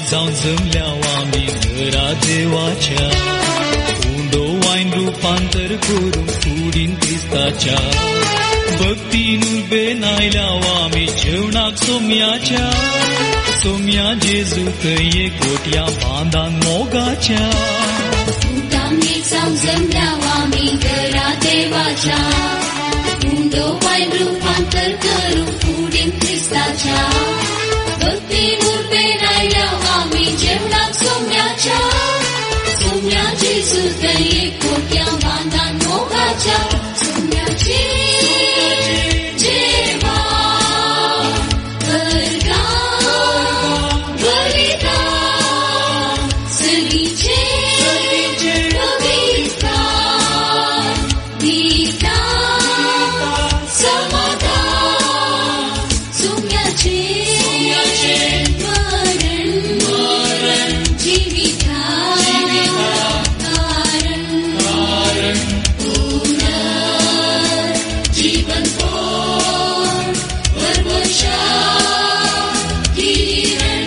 जाऊन जमल्या आम्ही घरा देवाच्या उंडो वाईन रूपांतर करून कुडीन क्रिस्ताच्या भक्तीन उबे नायल्या आम्ही जेवणाक सोम्या जेजू तये कोट्या बांधान मोगाच्या उतांनी जाऊन जमल्या आम्ही घरा देवाच्या उंडो वाईन रूपांतर करून कुडीन क्रिस्ताच्या भक्तीन उबे नायल्या आम्ही जेवणाक सोम्या जेजू तये कोट्या बांधान मोगाच्या सोम्याची जेवा करगा बलिदान सगळीचे पवित्र दिता समाधान सोम्याचे मरण जीविता जीवन वर्षा किरण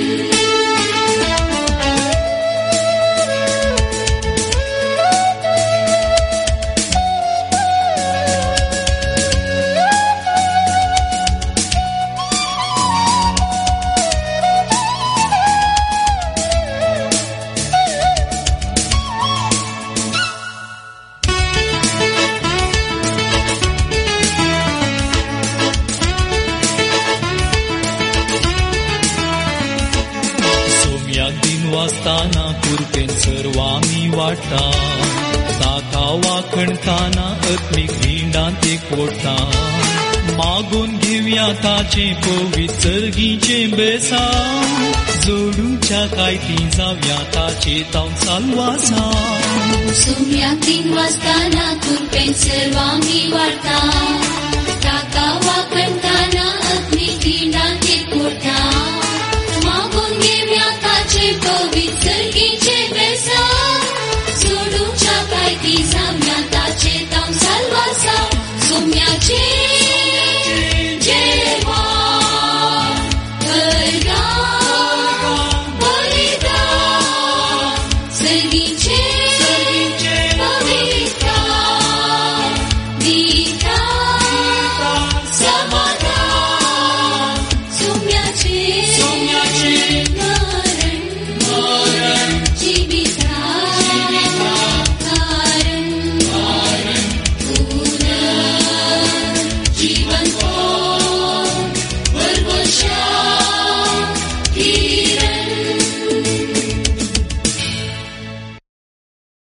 वाचताना कुरपेन सर्वांनी वाटा ताका वाखणताना आत्मिक रिंडांत एकवटा मागून घेवया ताचे पवित्र सर्गीचे बेसा जोडूच्या कायती जावया ताचे तावन सालवासा सोम्याक 3 वाजताना कुरपेन सर्वांनी वाटा ताका वाखणताना